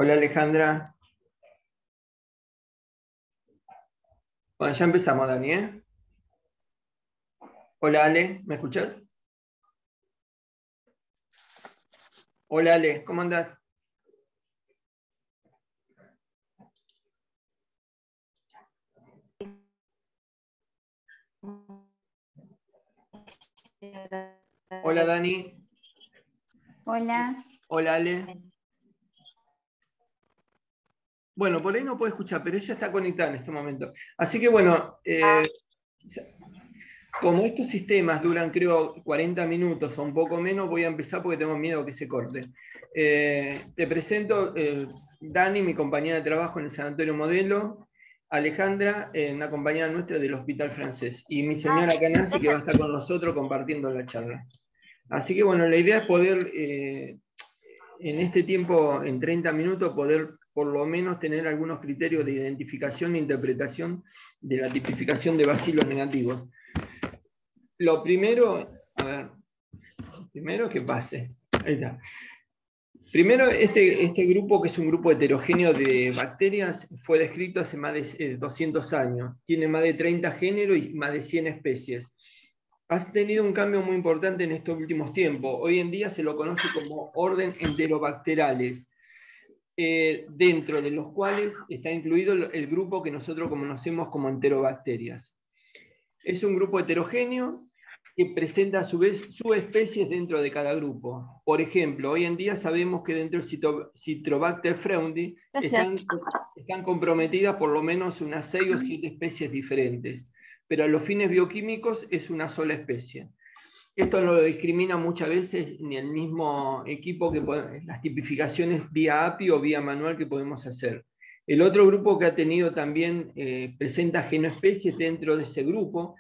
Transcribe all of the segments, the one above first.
Hola Alejandra. Bueno, ya empezamos, Dani, ¿eh? Hola Ale, ¿me escuchás? Hola Ale, ¿cómo andás? Hola Dani. Hola. Hola Ale. Bueno, por ahí no puedo escuchar, pero ella está conectada en este momento. Así que bueno, como estos sistemas duran creo 40 minutos o un poco menos, voy a empezar porque tengo miedo que se corte. Te presento Dani, mi compañera de trabajo en el Sanatorio Modelo, Alejandra, una compañera nuestra del Hospital Francés, y mi señora Nancy, que va a estar con nosotros compartiendo la charla. Así que bueno, la idea es poder, en este tiempo, en 30 minutos, poder por lo menos tener algunos criterios de identificación e interpretación de la tipificación de bacilos negativos. Lo primero, a ver, primero que pase. Ahí está. Primero, este grupo, que es un grupo heterogéneo de bacterias, fue descrito hace más de 200 años. Tiene más de 30 géneros y más de 100 especies. Ha tenido un cambio muy importante en estos últimos tiempos. Hoy en día se lo conoce como orden enterobacterales, dentro de los cuales está incluido el grupo que nosotros conocemos como enterobacterias. Es un grupo heterogéneo que presenta a su vez subespecies dentro de cada grupo. Por ejemplo, hoy en día sabemos que dentro del Citrobacter fraundi están comprometidas por lo menos unas 6 o 7 especies diferentes, pero a los fines bioquímicos es una sola especie. Esto no lo discrimina muchas veces ni el mismo equipo que las tipificaciones vía API o vía manual que podemos hacer. El otro grupo que ha tenido también presenta genoespecies dentro de ese grupo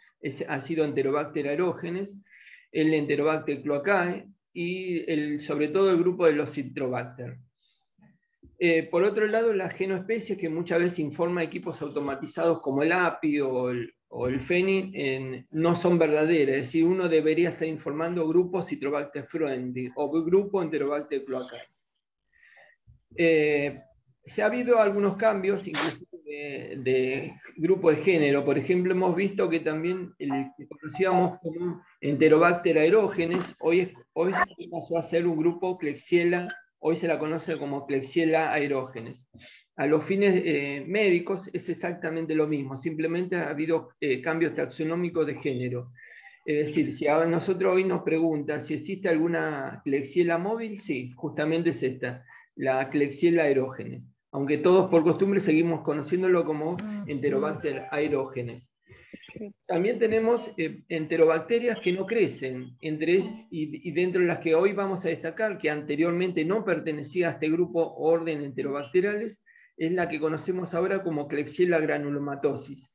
ha sido Enterobacter aerógenes, el Enterobacter cloacae y sobre todo el grupo de los Citrobacter. Por otro lado, las genoespecies, que muchas veces informa equipos automatizados como el API o el FENI, no son verdaderas. Es decir, uno debería estar informando grupos Citrobacter fraundi o grupo Enterobacter cloacae. Se ha habido algunos cambios, inclusive de grupo de género. Por ejemplo, hemos visto que también el que conocíamos como Enterobacter aerógenes, hoy pasó a ser un grupo Klebsiella, hoy se la conoce como Klebsiella aerógenes. A los fines médicos es exactamente lo mismo, simplemente ha habido cambios taxonómicos de género. Es decir, si a nosotros hoy nos pregunta si existe alguna Klebsiella móvil, sí, justamente es esta, la Klebsiella aerógenes, aunque todos por costumbre seguimos conociéndolo como Enterobacter aerógenes. También tenemos enterobacterias que no crecen, y dentro de las que hoy vamos a destacar, que anteriormente no pertenecía a este grupo orden enterobacteriales, es la que conocemos ahora como Klebsiella granulomatosis,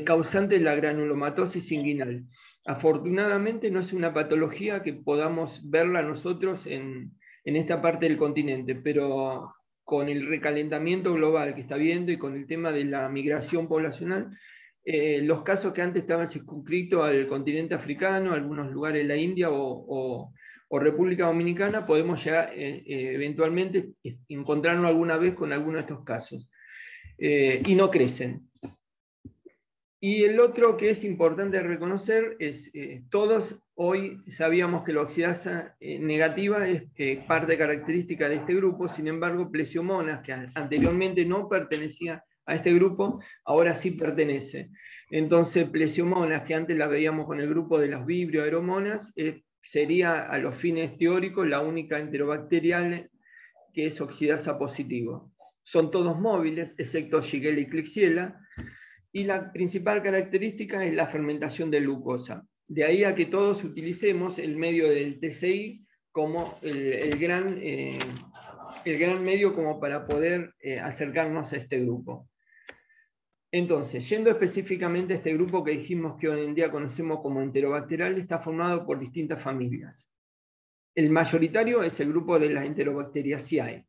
causante de la granulomatosis inguinal. Afortunadamente no es una patología que podamos verla nosotros en esta parte del continente, pero con el recalentamiento global que está habiendo y con el tema de la migración poblacional, los casos que antes estaban circunscritos al continente africano, algunos lugares de la India o República Dominicana, podemos ya eventualmente encontrarnos alguna vez con alguno de estos casos. Y no crecen. Y el otro que es importante reconocer es, todos hoy sabíamos que la oxidasa negativa es parte característica de este grupo, sin embargo, Plesiomonas, que anteriormente no pertenecía a este grupo, ahora sí pertenece. Entonces, Plesiomonas, que antes la veíamos con el grupo de las vibrioaeromonas, sería a los fines teóricos la única enterobacterial que es oxidasa positivo. Son todos móviles, excepto Shigella y Klebsiella, y la principal característica es la fermentación de glucosa. De ahí a que todos utilicemos el medio del TCI como el gran medio como para poder acercarnos a este grupo. Entonces, yendo específicamente a este grupo que dijimos que hoy en día conocemos como enterobacterial, está formado por distintas familias. El mayoritario es el grupo de las Enterobacteriaceae.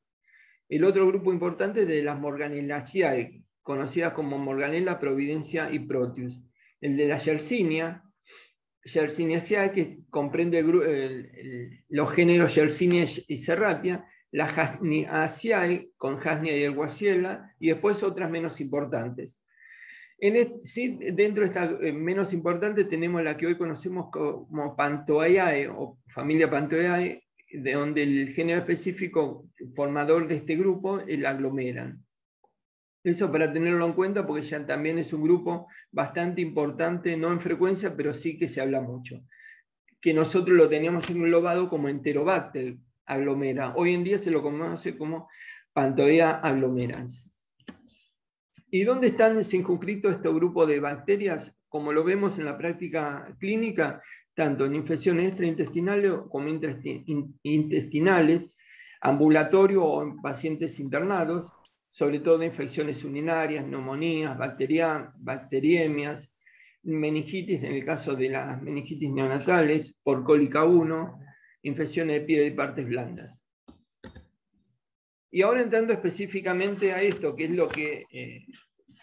El otro grupo importante es de las Morganelaceae, conocidas como Morganella, Providencia y Proteus. El de la Yersinia, que comprende los géneros Yersinia y Serratia, la Jasniaceae con Jasnia y Erguasiella, y después otras menos importantes. Sí, dentro de esta menos importante tenemos la que hoy conocemos como Pantoaceae o familia Pantoaceae, de donde el género específico formador de este grupo es la Aglomeran. Eso para tenerlo en cuenta porque ya también es un grupo bastante importante, no en frecuencia, pero sí que se habla mucho. Que nosotros lo teníamos englobado como Enterobacter aglomera. Hoy en día se lo conoce como Pantoea aglomerans. ¿Y dónde están circunscritos estos grupos de bacterias? Como lo vemos en la práctica clínica, tanto en infecciones extraintestinales como intestinales, ambulatorio o en pacientes internados, sobre todo infecciones urinarias, neumonías, bacteriemias, meningitis en el caso de las meningitis neonatales, por cólica 1, infecciones de piel y partes blandas. Y ahora entrando específicamente a esto, que es lo que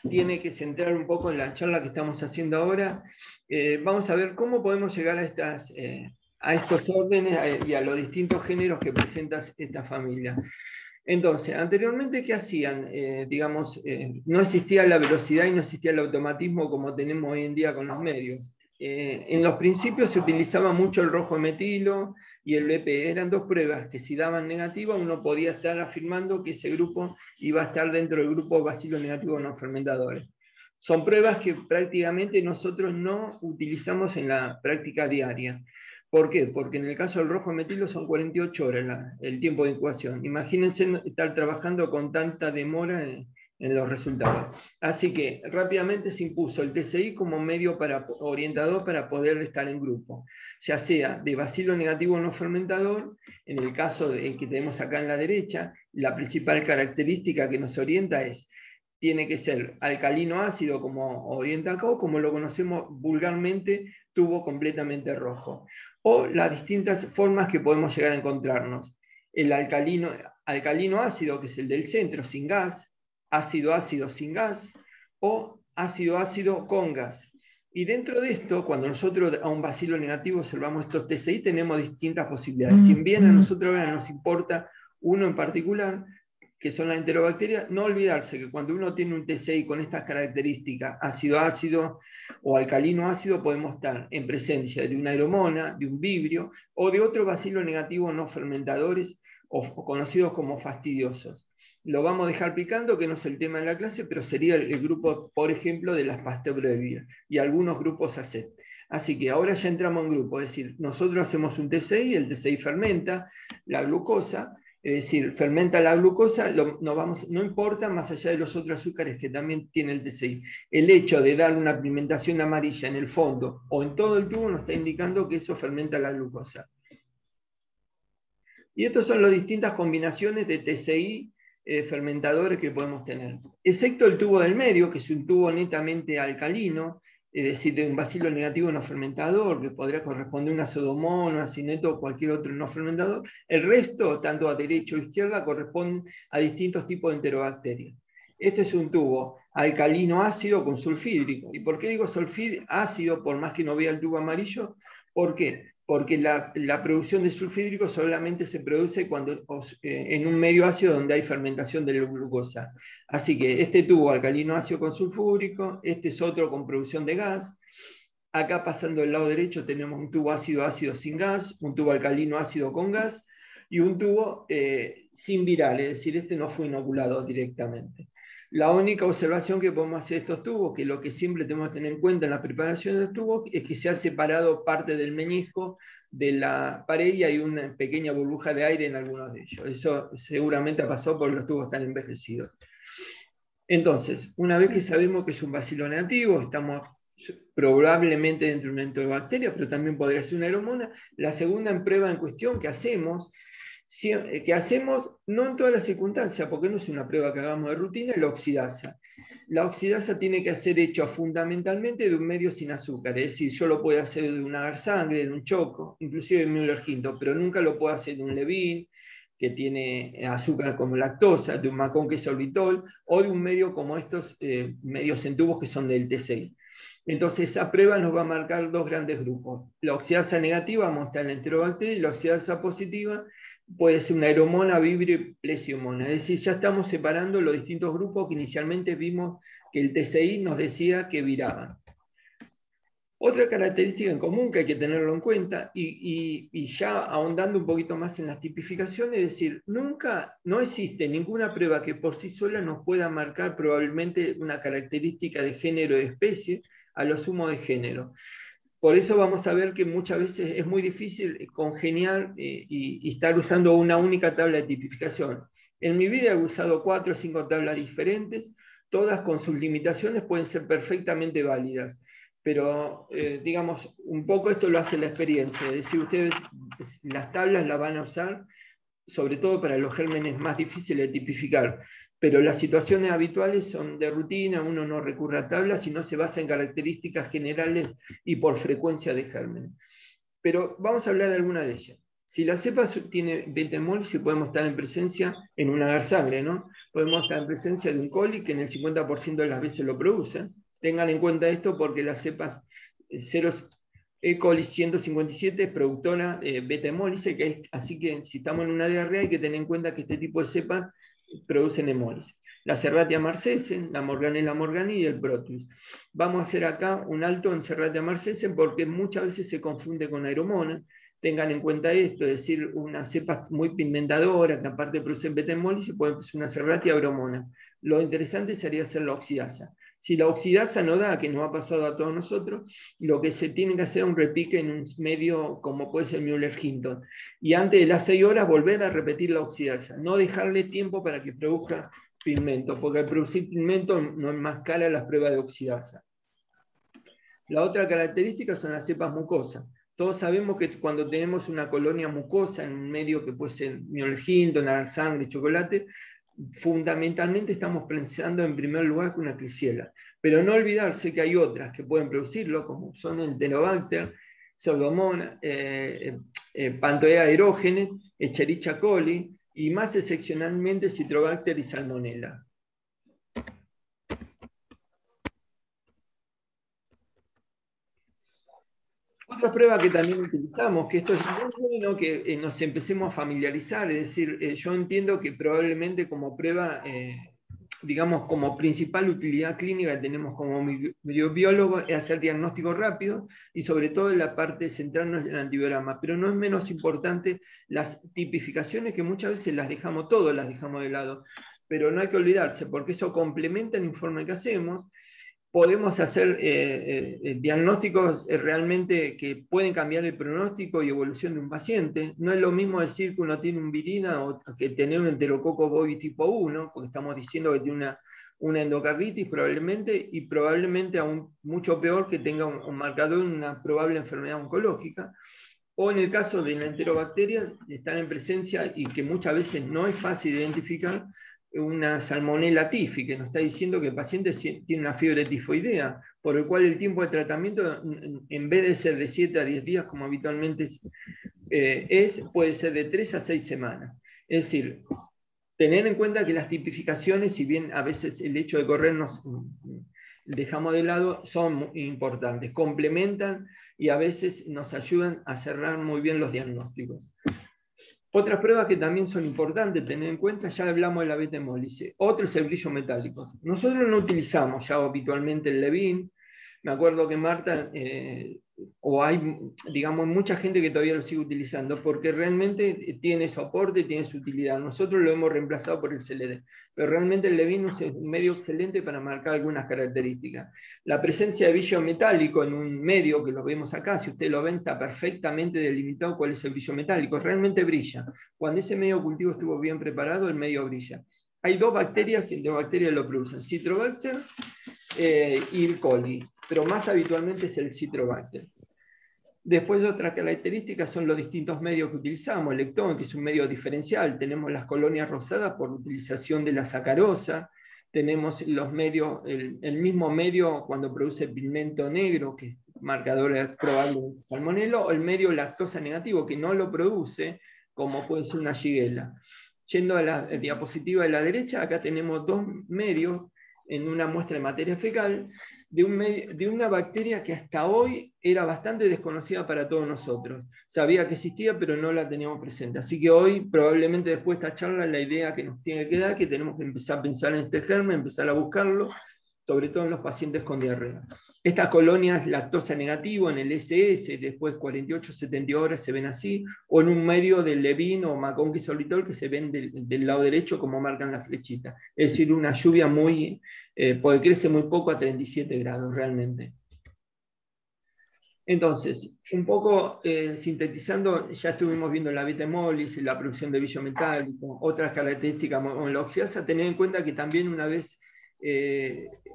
tiene que centrar un poco en la charla que estamos haciendo ahora, vamos a ver cómo podemos llegar a estos órdenes y a los distintos géneros que presenta esta familia. Entonces, anteriormente, ¿qué hacían? No existía la velocidad y no existía el automatismo como tenemos hoy en día con los medios. En los principios se utilizaba mucho el rojo metilo y el BP. Eran dos pruebas que si daban negativa uno podía estar afirmando que ese grupo iba a estar dentro del grupo bacilos negativos no fermentadores. Son pruebas que prácticamente nosotros no utilizamos en la práctica diaria. ¿Por qué? Porque en el caso del rojo metilo son 48 horas el tiempo de incubación. Imagínense estar trabajando con tanta demora en los resultados. Así que rápidamente se impuso el TCI como medio orientador para poder estar en grupo, ya sea de bacilo negativo no fermentador, en el caso que tenemos acá en la derecha, la principal característica que nos orienta tiene que ser alcalino ácido como orienta acá, o como lo conocemos vulgarmente, tubo completamente rojo. O las distintas formas que podemos llegar a encontrarnos. El alcalino ácido, que es el del centro, sin gas, ácido ácido sin gas, o ácido ácido con gas. Y dentro de esto, cuando nosotros a un bacilo negativo observamos estos TCI, tenemos distintas posibilidades. Si bien a nosotros ahora nos importa uno en particular, que son las enterobacterias, no olvidarse que cuando uno tiene un TCI con estas características, ácido-ácido o alcalino-ácido, podemos estar en presencia de una aeromona, de un vibrio o de otro bacilo negativo no fermentadores o conocidos como fastidiosos. Lo vamos a dejar picando, que no es el tema de la clase, pero sería el grupo, por ejemplo, de las Pasteur y algunos grupos ACET. Así que ahora ya entramos en grupo, es decir, nosotros hacemos un TCI, el TCI fermenta la glucosa, es decir, fermenta la glucosa, no importa más allá de los otros azúcares que también tiene el TCI. El hecho de dar una pigmentación amarilla en el fondo o en todo el tubo nos está indicando que eso fermenta la glucosa. Y estas son las distintas combinaciones de TCI fermentadores que podemos tener. Excepto el tubo del medio, que es un tubo netamente alcalino, es decir, de un bacilo negativo no fermentador, que podría corresponder a una pseudomonas, una cineto o cualquier otro no fermentador. El resto, tanto a derecha o izquierda, corresponden a distintos tipos de enterobacterias. Este es un tubo alcalino ácido con sulfídrico. ¿Y por qué digo ácido, por más que no vea el tubo amarillo? ¿Por qué? Porque la producción de sulfídrico solamente se produce cuando, en un medio ácido donde hay fermentación de la glucosa. Así que este tubo alcalino ácido con sulfúrico, este es otro con producción de gas. Acá pasando del lado derecho tenemos un tubo ácido-ácido sin gas, un tubo alcalino ácido con gas y un tubo sin viral, es decir, este no fue inoculado directamente. La única observación que podemos hacer de estos tubos, que lo que siempre tenemos que tener en cuenta en la preparación de los tubos, es que se ha separado parte del menisco de la pared y hay una pequeña burbuja de aire en algunos de ellos. Eso seguramente ha pasado porque los tubos están envejecidos. Entonces, una vez que sabemos que es un bacilo negativo, estamos probablemente dentro de un enterobacteria, pero también podría ser una aeromona. La segunda prueba en cuestión que hacemos no en todas las circunstancias, porque no es una prueba que hagamos de rutina, es la oxidasa. La oxidasa tiene que ser hecha fundamentalmente de un medio sin azúcar, es decir, yo lo puedo hacer de un agar-sangre, de un choco, inclusive de un Müller-Hinton, pero nunca lo puedo hacer de un Levin, que tiene azúcar como lactosa, de un Macón que es sorbitol, o de un medio como estos medios en tubos que son del T6. Entonces esa prueba nos va a marcar dos grandes grupos. La oxidasa negativa vamos a estar en la enterobacteria y la oxidasa positiva puede ser una aeromona, vibrio y plesiomona. Es decir, ya estamos separando los distintos grupos que inicialmente vimos que el TCI nos decía que viraban. Otra característica en común que hay que tenerlo en cuenta, y ya ahondando un poquito más en las tipificaciones, es decir, no existe ninguna prueba que por sí sola nos pueda marcar probablemente una característica de género o de especie, a lo sumo de género. Por eso vamos a ver que muchas veces es muy difícil congeniar y estar usando una única tabla de tipificación. En mi vida he usado 4 o 5 tablas diferentes, todas con sus limitaciones pueden ser perfectamente válidas, pero digamos, un poco esto lo hace la experiencia, es decir, ustedes las tablas las van a usar sobre todo para los gérmenes más difíciles de tipificar, pero las situaciones habituales son de rutina, uno no recurre a tablas, sino se basa en características generales y por frecuencia de gérmenes. Pero vamos a hablar de alguna de ellas. Si la cepa tiene beta-hemólisis, podemos estar en presencia en un agar-sangre, ¿no? Podemos estar en presencia de un coli que en el 50% de las veces lo producen. Tengan en cuenta esto porque las cepas 0 E. coli 157 es productora beta-hemólisis, así que si estamos en una diarrea hay que tener en cuenta que este tipo de cepas producen hemólisis. La Serratia marcescens, la Morganella morgani y el Proteus. Vamos a hacer acá un alto en Serratia marcescens porque muchas veces se confunde con aeromonas. Tengan en cuenta esto, es decir, una cepa muy pigmentadora que aparte producen beta-hemólisis puede ser una Serratia aeromona. Lo interesante sería hacer la oxidasa. Si la oxidasa no da, que nos ha pasado a todos nosotros, lo que se tiene que hacer es un repique en un medio como puede ser Müller-Hinton. Y antes de las 6 horas volver a repetir la oxidasa. No dejarle tiempo para que produzca pigmento, porque al producir pigmento no enmascara las pruebas de oxidasa. La otra característica son las cepas mucosas. Todos sabemos que cuando tenemos una colonia mucosa en un medio que puede ser Müller-Hinton, sangre, chocolate, fundamentalmente estamos pensando en primer lugar con una Klebsiella, pero no olvidarse que hay otras que pueden producirlo, como son el Enterobacter, Pseudomonas, Pantoea aerógenes, Escherichia coli y más excepcionalmente Citrobacter y Salmonella. Otra prueba que también utilizamos, que esto es muy bueno que nos empecemos a familiarizar, es decir, yo entiendo que probablemente como prueba, digamos, como principal utilidad clínica que tenemos como microbiólogos es hacer diagnóstico rápido y sobre todo en la parte centrarnos en el antibiograma, pero no es menos importante las tipificaciones que muchas veces las dejamos de lado, pero no hay que olvidarse porque eso complementa el informe que hacemos. Podemos hacer diagnósticos realmente que pueden cambiar el pronóstico y evolución de un paciente. No es lo mismo decir que uno tiene un virina o que tener un enterococo bovis tipo 1, porque estamos diciendo que tiene una endocarditis probablemente, y probablemente aún mucho peor que tenga un marcador de una probable enfermedad oncológica. O en el caso de la enterobacteria, están en presencia y que muchas veces no es fácil de identificar, una Salmonella tifi, que nos está diciendo que el paciente tiene una fiebre tifoidea, por el cual el tiempo de tratamiento, en vez de ser de 7 a 10 días, como habitualmente puede ser de 3 a 6 semanas. Es decir, tener en cuenta que las tipificaciones, si bien a veces el hecho de corrernos dejamos de lado, son muy importantes, complementan y a veces nos ayudan a cerrar muy bien los diagnósticos. Otras pruebas que también son importantes tener en cuenta, ya hablamos de la beta-hemólisis. Otro es el brillo metálico. Nosotros no utilizamos ya habitualmente el Levin. Me acuerdo que Marta, o hay, digamos, mucha gente que todavía lo sigue utilizando, porque realmente tiene soporte, tiene su utilidad. Nosotros lo hemos reemplazado por el CLD, pero realmente el Levin es un medio excelente para marcar algunas características. La presencia de brillo metálico en un medio, que lo vemos acá, si usted lo ven, está perfectamente delimitado cuál es el brillo metálico, realmente brilla. Cuando ese medio cultivo estuvo bien preparado, el medio brilla. Hay 2 bacterias, y 2 bacterias lo producen, Citrobacter y el coli, pero más habitualmente es el Citrobacter. Después otras características son los distintos medios que utilizamos. El lectón, que es un medio diferencial, tenemos las colonias rosadas por utilización de la sacarosa, tenemos los medios, el mismo medio cuando produce pigmento negro, que es marcador probable de salmonella, o el medio lactosa negativo, que no lo produce, como puede ser una Shigella. Yendo a la diapositiva de la derecha, acá tenemos 2 medios en una muestra de materia fecal, de una bacteria que hasta hoy era bastante desconocida para todos nosotros. Sabía que existía, pero no la teníamos presente. Así que hoy, probablemente después de esta charla, la idea que nos tiene que dar, que tenemos que empezar a pensar en este germen, empezar a buscarlo, sobre todo en los pacientes con diarrea. Estas colonias lactosa negativo en el SS, después 48-72 horas se ven así, o en un medio del Levin o McConkey sorbitol que se ven del lado derecho como marcan las flechitas. Es decir, una lluvia muy, porque crece muy poco a 37 grados realmente. Entonces, un poco sintetizando, ya estuvimos viendo la beta hemólisis, la producción de brillo metálico, otras características monoxiasa, tener en cuenta que también una vez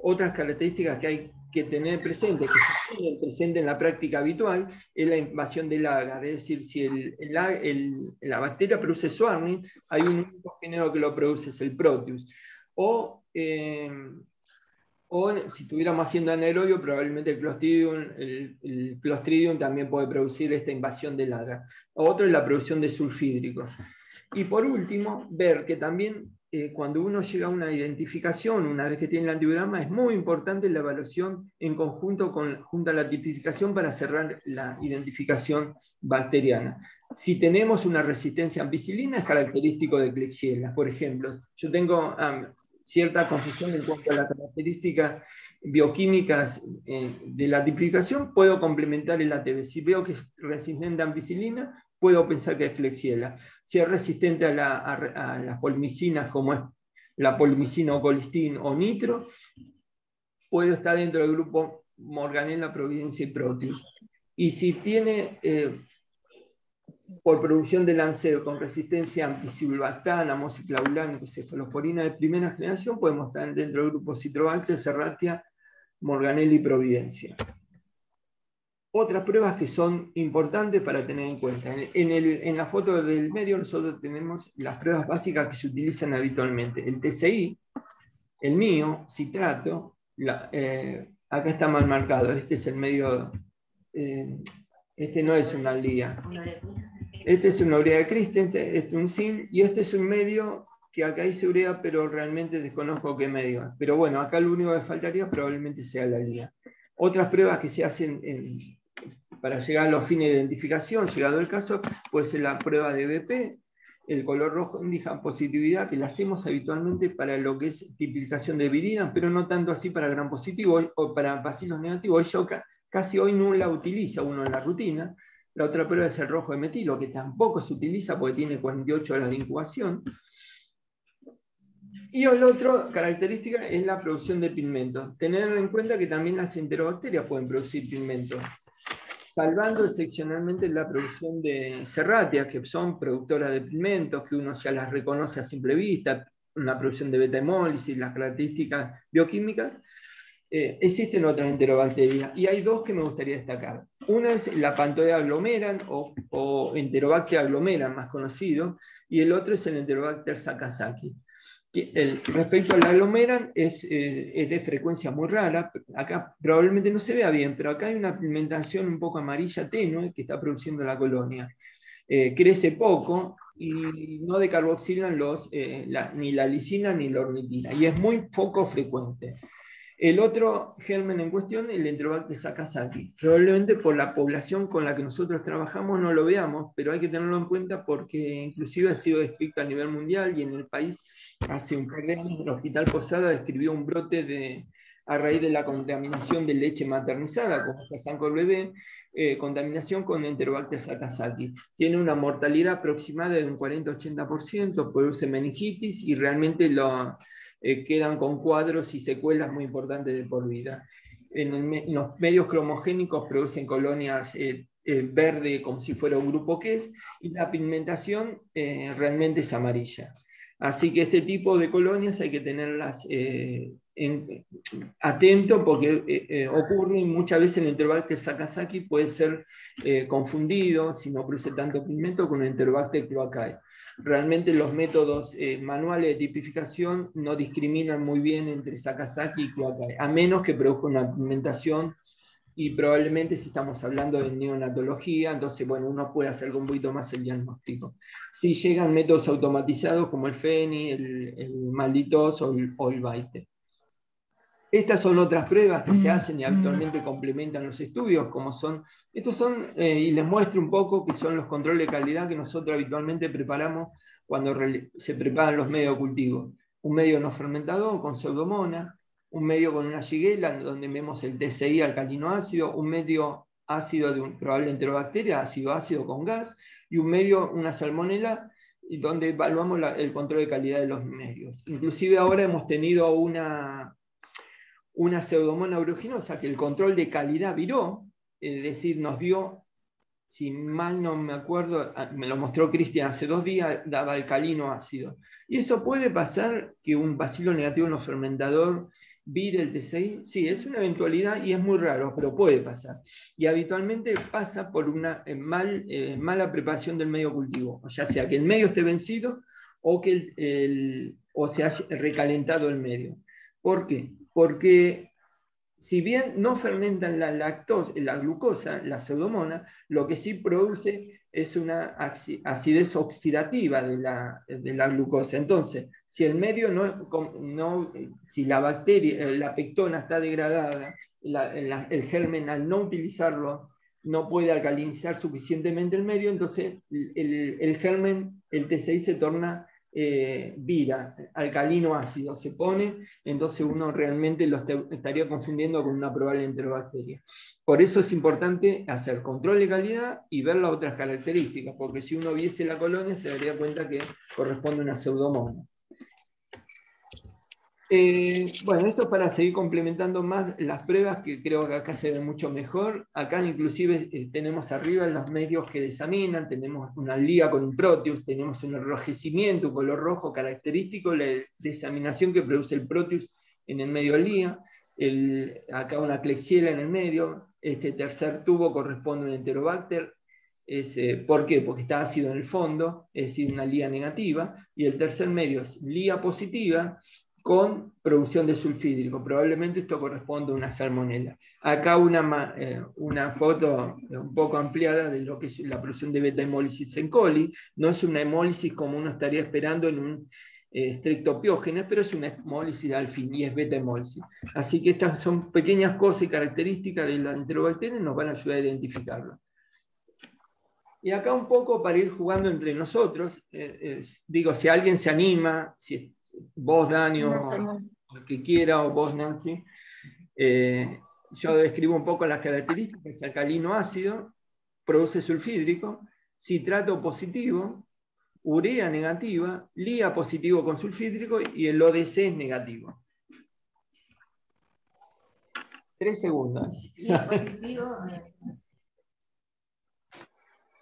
otras características que hay que tener presente, que se tienen presente en la práctica habitual, es la invasión del agar. Es decir, si la bacteria produce Swarming, hay un único género que lo produce, es el Proteus. O si estuviéramos haciendo anaerobio, probablemente el Clostridium también puede producir esta invasión del agar. Otro es la producción de sulfídricos. Y por último, ver que también cuando uno llega a una identificación, una vez que tiene el antibiograma, es muy importante la evaluación en conjunto junto a la tipificación para cerrar la identificación bacteriana. Si tenemos una resistencia a ampicilina, es característico de Klebsiella. Por ejemplo, yo tengo cierta confusión en cuanto a las características bioquímicas de la tipificación, puedo complementar el ATB. Si veo que es resistente a ampicilina, puedo pensar que es Klebsiella. Si es resistente a las polimicinas, como es la polimicina o colistin o nitro, puedo estar dentro del grupo Morganella, Providencia y Proteus. Y si tiene por producción de lanceo con resistencia a ampicilulbactana, amoxiclavulánico, cefalosporina de primera generación, podemos estar dentro del grupo Citrobacter, Serratia, Morganella y Providencia. Otras pruebas que son importantes para tener en cuenta. En la foto del medio nosotros tenemos las pruebas básicas que se utilizan habitualmente. El TCI, el mío, citrato, acá está mal marcado, este es el medio, este no es una aldía. Este es una urea de Kristen, este es un zinc, y este es un medio que acá dice urea, pero realmente desconozco qué medio es. Pero bueno, acá lo único que faltaría probablemente sea la aldía. Otras pruebas que se hacen para llegar a los fines de identificación, llegado el caso, puede ser la prueba de BP, el color rojo indica positividad, que la hacemos habitualmente para lo que es tipificación de viridas, pero no tanto así para gram positivo o para bacilos negativos. Yo casi hoy no la utiliza uno en la rutina. La otra prueba es el rojo de metilo, que tampoco se utiliza porque tiene 48 horas de incubación. Y la otra característica es la producción de pigmentos. Tener en cuenta que también las enterobacterias pueden producir pigmentos, salvando excepcionalmente la producción de Serratia, que son productoras de pigmentos, que uno ya las reconoce a simple vista, una producción de beta hemólisis, las características bioquímicas. Existen otras enterobacterias y hay dos que me gustaría destacar. Una es la Panthoea aglomeran o Enterobacter aglomeran, más conocido, y el otro es el Enterobacter sakazaki. Respecto al aglomeran, es de frecuencia muy rara. Acá probablemente no se vea bien, pero acá hay una pigmentación un poco amarilla tenue que está produciendo la colonia. Crece poco y no decarboxilan ni la lisina ni la ornitina, y es muy poco frecuente. El otro germen en cuestión, el Enterobacter sakazaki. Probablemente por la población con la que nosotros trabajamos no lo veamos, pero hay que tenerlo en cuenta porque inclusive ha sido descrito a nivel mundial y en el país hace un par de años el Hospital Posada describió un brote a raíz de la contaminación de leche maternizada, como es Sancor bebé, contaminación con Enterobacter sakazaki. Tiene una mortalidad aproximada de un 40-80%, produce meningitis y realmente quedan con cuadros y secuelas muy importantes de por vida. En los medios cromogénicos producen colonias verde como si fuera un grupo QES, y la pigmentación realmente es amarilla. Así que este tipo de colonias hay que tenerlas atento porque ocurre muchas veces el Enterobacter sakazaki puede ser confundido, si no produce tanto pigmento, con el Enterobacter cloacae. Realmente los métodos manuales de tipificación no discriminan muy bien entre sakazaki y cloacae, a menos que produzca una pigmentación, y probablemente si estamos hablando de neonatología, entonces bueno, uno puede hacer un poquito más el diagnóstico. Si llegan métodos automatizados como el FENI, el Malditos o el BAITE. Estas son otras pruebas que se hacen y actualmente complementan los estudios, como son, estos son, y les muestro un poco, que son los controles de calidad que nosotros habitualmente preparamos cuando se preparan los medios de cultivo. Un medio no fermentador con pseudomonas, un medio con una shigella, donde vemos el TCI alcalino ácido, un medio ácido de un probable enterobacteria, ácido con gas, y un medio, una salmonela, donde evaluamos el control de calidad de los medios. Inclusive ahora hemos tenido una pseudomonas aeruginosa que el control de calidad viró, es decir, nos dio, si mal no me acuerdo, me lo mostró Cristian hace 2 días, daba alcalino ácido. Y eso puede pasar, que un bacilo negativo no fermentador vire el TCI. Sí, es una eventualidad y es muy raro, pero puede pasar. Y habitualmente pasa por una mala preparación del medio cultivo, ya sea que el medio esté vencido o que o se haya recalentado el medio. ¿Por qué? Porque si bien no fermentan la glucosa, la pseudomona, lo que sí produce es una acidez oxidativa de la glucosa. Entonces, si el medio si la bacteria, la pectona está degradada, el germen al no utilizarlo no puede alcalinizar suficientemente el medio, entonces el germen, el TCI se torna vira, alcalino ácido se pone, entonces uno realmente lo estaría confundiendo con una probable enterobacteria. Por eso es importante hacer control de calidad y ver las otras características, porque si uno viese la colonia se daría cuenta que corresponde a una pseudomonas. Bueno, esto es para seguir complementando más las pruebas, que creo que acá se ven mucho mejor. Acá inclusive tenemos arriba los medios que examinan, tenemos una liga con un Proteus, tenemos un enrojecimiento, un color rojo característico, la examinación que produce el Proteus en el medio del liga, acá una Klebsiella en el medio, este tercer tubo corresponde a un Enterobacter. ¿Por qué? Porque está ácido en el fondo, es decir, una liga negativa, y el tercer medio es liga positiva, con producción de sulfídrico. Probablemente esto corresponde a una salmonela. Acá una foto un poco ampliada de lo que es la producción de beta-hemólisis en coli. No es una hemólisis como uno estaría esperando en un streptopiógenes, pero es una hemólisis al fin, y es beta-hemólisis. Así que estas son pequeñas cosas y características de la enterobacteria y nos van a ayudar a identificarlo. Y acá un poco para ir jugando entre nosotros, digo, si alguien se anima, si vos, Dani, o el que quiera, o vos, Nancy, yo describo un poco las características: alcalino ácido, produce sulfídrico, citrato positivo, urea negativa, LIA positivo con sulfídrico y el ODC es negativo. 3 segundos. LIA positivo,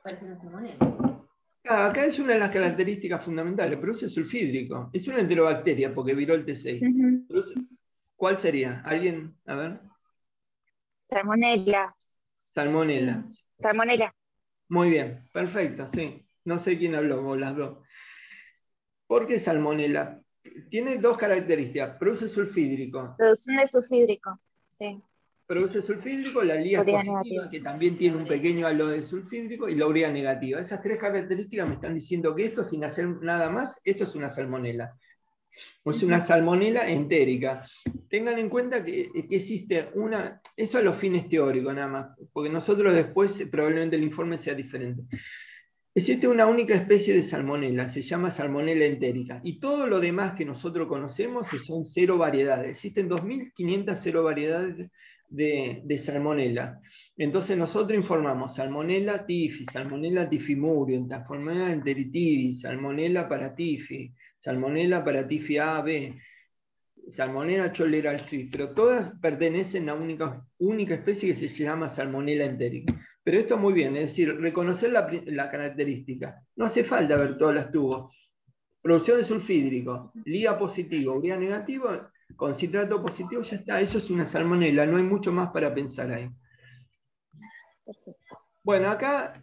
parece una salmonela. Acá es una de las características fundamentales, produce sulfídrico. Es una enterobacteria porque viró el T6. ¿Cuál sería? ¿Alguien? A ver. Salmonella. Salmonela. Salmonella. Muy bien, perfecto, sí. No sé quién habló, vos las dos. ¿Por qué salmonela? Tiene 2 características. Produce sulfídrico. Producción de sulfídrico, sí. Produce sulfídrico, la LIA es Urea positiva, negativa. que también tiene un pequeño halo de sulfídrico, y la urea negativa. Esas 3 características me están diciendo que esto, sin hacer nada más, esto es una salmonela. Es una salmonela entérica. Tengan en cuenta que existe eso a los fines teóricos nada más, porque nosotros después probablemente el informe sea diferente. Existe una única especie de salmonela, se llama salmonela entérica, y todo lo demás que nosotros conocemos son 0 variedades. Existen 2.500 0 variedades de salmonela. Entonces nosotros informamos salmonela tifi, salmonela tifimurium, salmonela enteritidis, salmonela paratifi, salmonela paratifi A, B, salmonella cholera-Swiss, pero todas pertenecen a una única especie que se llama salmonela entérica. Pero esto muy bien, es decir, reconocer la característica. No hace falta ver todas las tubos. Producción de sulfídrico, liga positivo, urea negativo, con citrato positivo, ya está. Eso es una salmonela, no hay mucho más para pensar ahí. Bueno, acá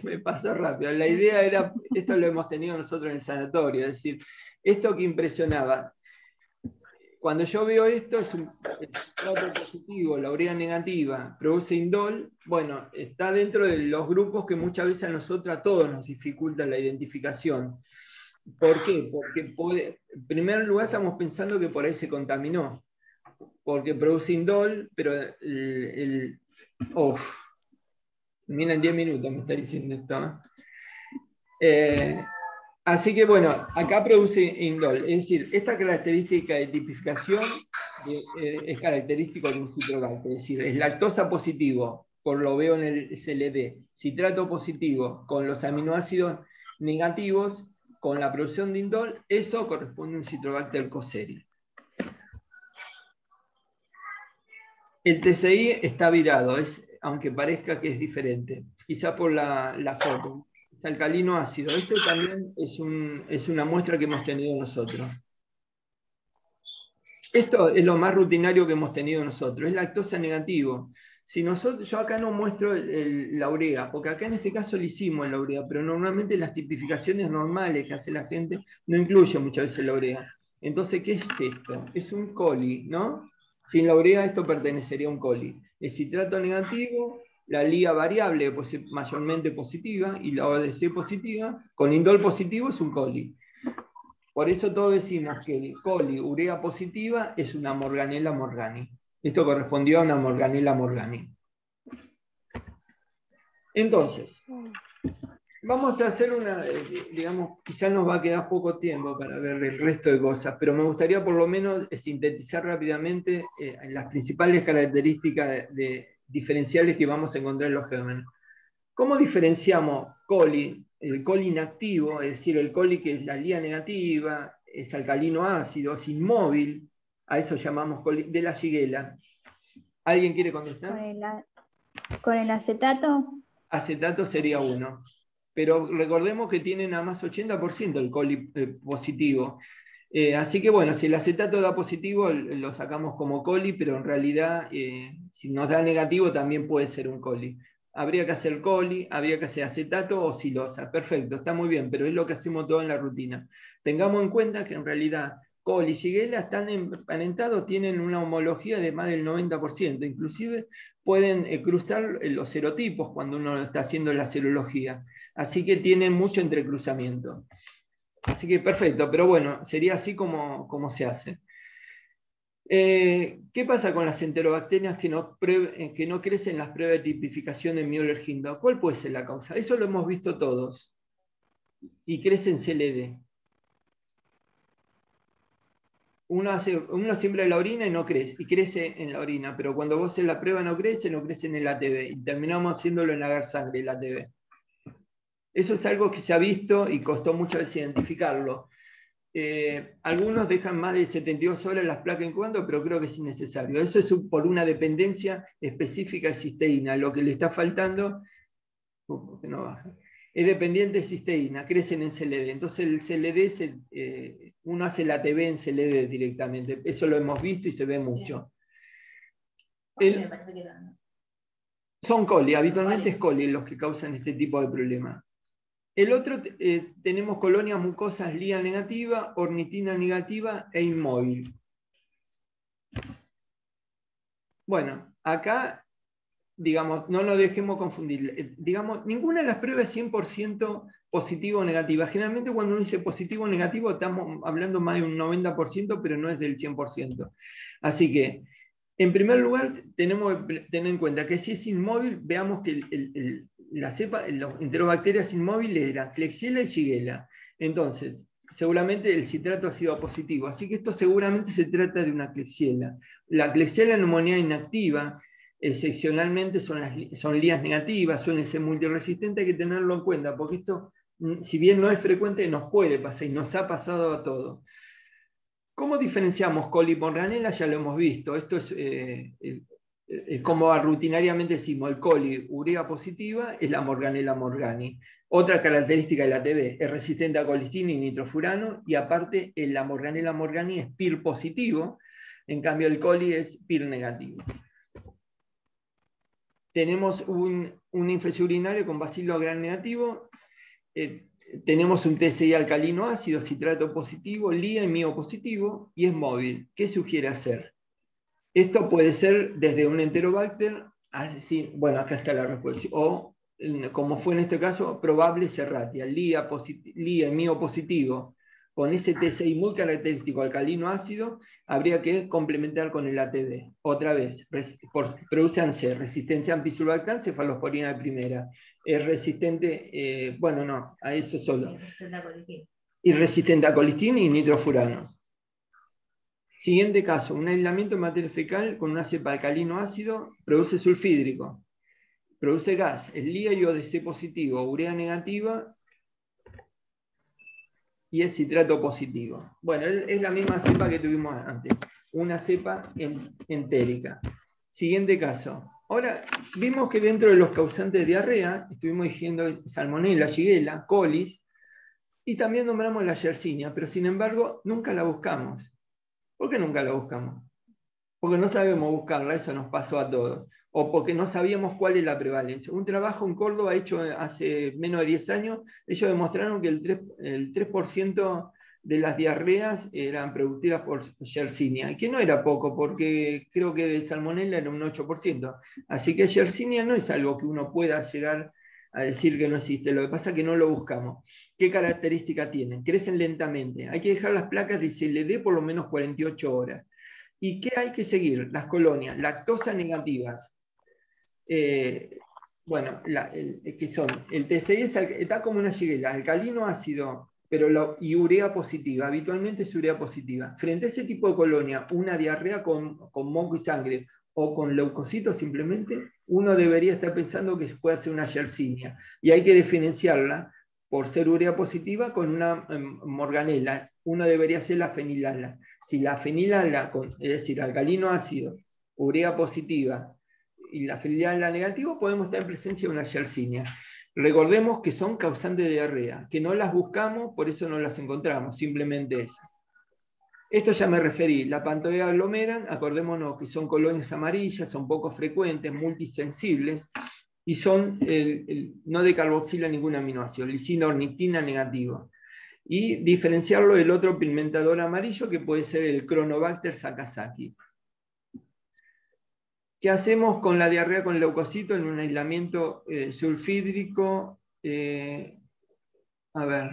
me pasó rápido. La idea era, esto lo hemos tenido nosotros en el sanatorio, es decir, esto que impresionaba. Cuando yo veo esto, es un citrato positivo, la urea negativa, produce indol, bueno, está dentro de los grupos que muchas veces a nosotros, a todos nos dificultan la identificación. ¿Por qué? Porque en primer lugar estamos pensando que por ahí se contaminó. porque produce indol, pero termina en 10 minutos, me está diciendo esto. Así que bueno, acá produce indol. Es decir, esta característica de tipificación es característico de un citrobacter. Es decir, es lactosa positivo, por lo veo en el CLD, citrato positivo con los aminoácidos negativos, con la producción de indol, eso corresponde a un citrobacter Cosseri. El TCI está virado, aunque parezca que es diferente, quizá por la foto. Es alcalino ácido. Esto también es una muestra que hemos tenido nosotros. Esto es lo más rutinario que hemos tenido nosotros, es lactosa negativo. Yo acá no muestro la urea, porque acá en este caso le hicimos la urea, pero normalmente las tipificaciones normales que hace la gente no incluyen muchas veces la urea. Entonces, ¿qué es esto? Es un coli, ¿no? Sin la urea esto pertenecería a un coli. El citrato negativo, la LIA variable, pues es mayormente positiva, y la ODC positiva, con indol positivo es un coli. Por eso todos decimos que el coli urea positiva es una Morganella morgani. Esto correspondió a una Morganella morgani. Entonces, vamos a hacer digamos, quizás nos va a quedar poco tiempo para ver el resto de cosas, pero me gustaría por lo menos sintetizar rápidamente las principales características diferenciales que vamos a encontrar en los gérmenes. ¿Cómo diferenciamos coli, el coli inactivo, es decir, el coli que es la LIA negativa, es alcalino ácido, es inmóvil? A eso llamamos coli de la Shigella. ¿Alguien quiere contestar? ¿Con el acetato? Acetato sería uno. Pero recordemos que tiene nada más 80% el coli positivo. Así que bueno, si el acetato da positivo, lo sacamos como coli, pero en realidad, si nos da negativo, también puede ser un coli. Habría que hacer coli, habría que hacer acetato o silosa. Perfecto, está muy bien, pero es lo que hacemos todo en la rutina. Tengamos en cuenta que en realidad coli y Shigella están emparentados, tienen una homología de más del 90%. Inclusive pueden cruzar los serotipos cuando uno está haciendo la serología. Así que tienen mucho entrecruzamiento. Así que perfecto, pero bueno, sería así como se hace. ¿Qué pasa con las enterobacterias que no crecen en las pruebas de tipificación en Müller-Hindau? ¿Cuál puede ser la causa? Eso lo hemos visto todos. Y crece en CLD. Uno siembra la orina y no crece, y crece en la orina, pero cuando vos haces la prueba no crece en el ATV. Y terminamos haciéndolo en agar sangre, el ATV. Eso es algo que se ha visto y costó muchas veces identificarlo. Algunos dejan más de 72 horas las placas incubando, pero creo que es innecesario. Eso es por una dependencia específica de cisteína. Lo que le está faltando no baja, es dependiente de cisteína, crecen en CLD. Entonces el CLD, uno hace la ATV en CLD directamente. Eso lo hemos visto y se ve mucho. Me parece que no. Son coli, habitualmente es coli los que causan este tipo de problemas. El otro, tenemos colonias mucosas LIA negativa, ornitina negativa e inmóvil. Bueno, acá, digamos, no nos dejemos confundir. Digamos, ninguna de las pruebas es 100% positivo o negativa. Generalmente cuando uno dice positivo o negativo estamos hablando más de un 90%, pero no es del 100%. Así que, en primer lugar, tenemos que tener en cuenta que si es inmóvil, veamos que la cepa, las enterobacterias inmóviles eran Klebsiella y Shigella. Entonces, seguramente el citrato ha sido positivo. Así que esto seguramente se trata de una Klebsiella. La Klebsiella neumonía inactiva, excepcionalmente son lías negativas, suelen ser multiresistentes, hay que tenerlo en cuenta, porque esto, si bien no es frecuente, nos puede pasar y nos ha pasado a todos. ¿Cómo diferenciamos coli y Morganella? Ya lo hemos visto. Esto es como rutinariamente decimos, el coli urea positiva es la Morganella morgani. Otra característica de la ATV, es resistente a colistina y nitrofurano, y aparte la Morganella morgani es PIR positivo, en cambio el coli es PIR negativo. Tenemos una infección urinaria con bacilo gram negativo, tenemos un TCI alcalino ácido, citrato positivo, LIA y MIO positivo, y es móvil. ¿Qué sugiere hacer? Esto puede ser desde un enterobacter, así, bueno, acá está la respuesta, o como fue en este caso, probable serratia, LIA y MIO positivo, con ese TCI muy característico alcalino ácido, habría que complementar con el ATD. Otra vez, produce ANSE, resistencia a ampicilobacter, cefalosporina de primera. Es resistente, bueno, no, a eso solo. Y resistente a colistina y nitrofuranos. Siguiente caso, un aislamiento de materia fecal con una cepa alcalino ácido, produce sulfídrico, produce gas, es liga y ODC positivo, urea negativa, y es citrato positivo. Bueno, es la misma cepa que tuvimos antes, una cepa entérica. Siguiente caso. Ahora, vimos que dentro de los causantes de diarrea, estuvimos diciendo salmonella, shigella, colis, y también nombramos la yersinia, pero sin embargo, nunca la buscamos. ¿Por qué nunca la buscamos? Porque no sabemos buscarla, eso nos pasó a todos. O porque no sabíamos cuál es la prevalencia. Un trabajo en Córdoba hecho hace menos de 10 años, ellos demostraron que el 3% de las diarreas eran productivas por Yersinia, y que no era poco, porque creo que de Salmonella era un 8%. Así que Yersinia no es algo que uno pueda llegar a decir que no existe, lo que pasa es que no lo buscamos. ¿Qué características tienen? Crecen lentamente, hay que dejar las placas de CLD por lo menos 48 horas. ¿Y qué hay que seguir? Las colonias, lactosa negativas. Bueno, que son, el TCI está como una shigella, alcalino ácido, pero y urea positiva, habitualmente es urea positiva. Frente a ese tipo de colonia, una diarrea con moco y sangre o con leucocitos simplemente, uno debería estar pensando que puede ser una yersinia. Y hay que diferenciarla por ser urea positiva con una morganela. Uno debería ser la fenilala. Si la fenilala, es decir, alcalino ácido, urea positiva, y la fenilala negativa, podemos estar en presencia de una yersinia. Recordemos que son causantes de diarrea, que no las buscamos, por eso no las encontramos, simplemente eso. Esto ya me referí, la Pantoea aglomeran, acordémonos que son colonias amarillas, son poco frecuentes, multisensibles, y son no decarboxilan ningún aminoácido, lisina ornitina negativo. Y diferenciarlo del otro pigmentador amarillo, que puede ser el Cronobacter sakazaki. ¿Qué hacemos con la diarrea con leucocito en un aislamiento sulfídrico? A ver.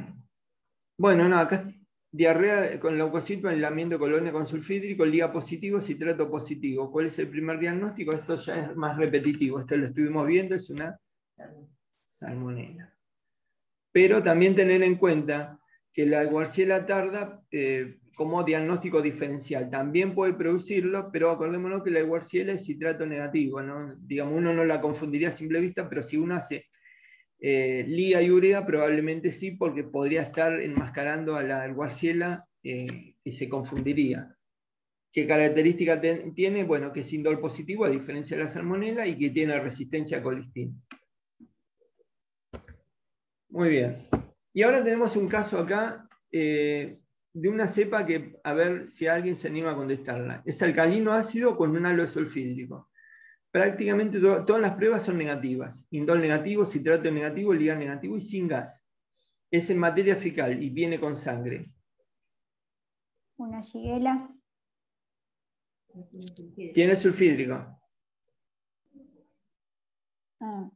Bueno, no, acá diarrea con leucocito, aislamiento colonia con sulfídrico, liga positivo, citrato positivo. ¿Cuál es el primer diagnóstico? Esto ya es más repetitivo. Esto lo estuvimos viendo, es una salmonella. Pero también tener en cuenta que la Warsiella tarda como diagnóstico diferencial. También puede producirlo, pero acordémonos que la Warsiella es citrato negativo, ¿no? Digamos, uno no la confundiría a simple vista, pero si uno hace liga y urea, probablemente sí, porque podría estar enmascarando a la Warsiella y se confundiría. ¿Qué característica tiene? Bueno, que es indol positivo, a diferencia de la salmonella, y que tiene resistencia a colistina. Muy bien. Y ahora tenemos un caso acá de una cepa que, a ver si alguien se anima a contestarla. Es alcalino ácido con un ácido sulfídrico. Prácticamente todas las pruebas son negativas. Indol negativo, citrato negativo, liga negativo y sin gas. Es en materia fecal y viene con sangre. Una shigella. Tiene sulfídrico. Ah,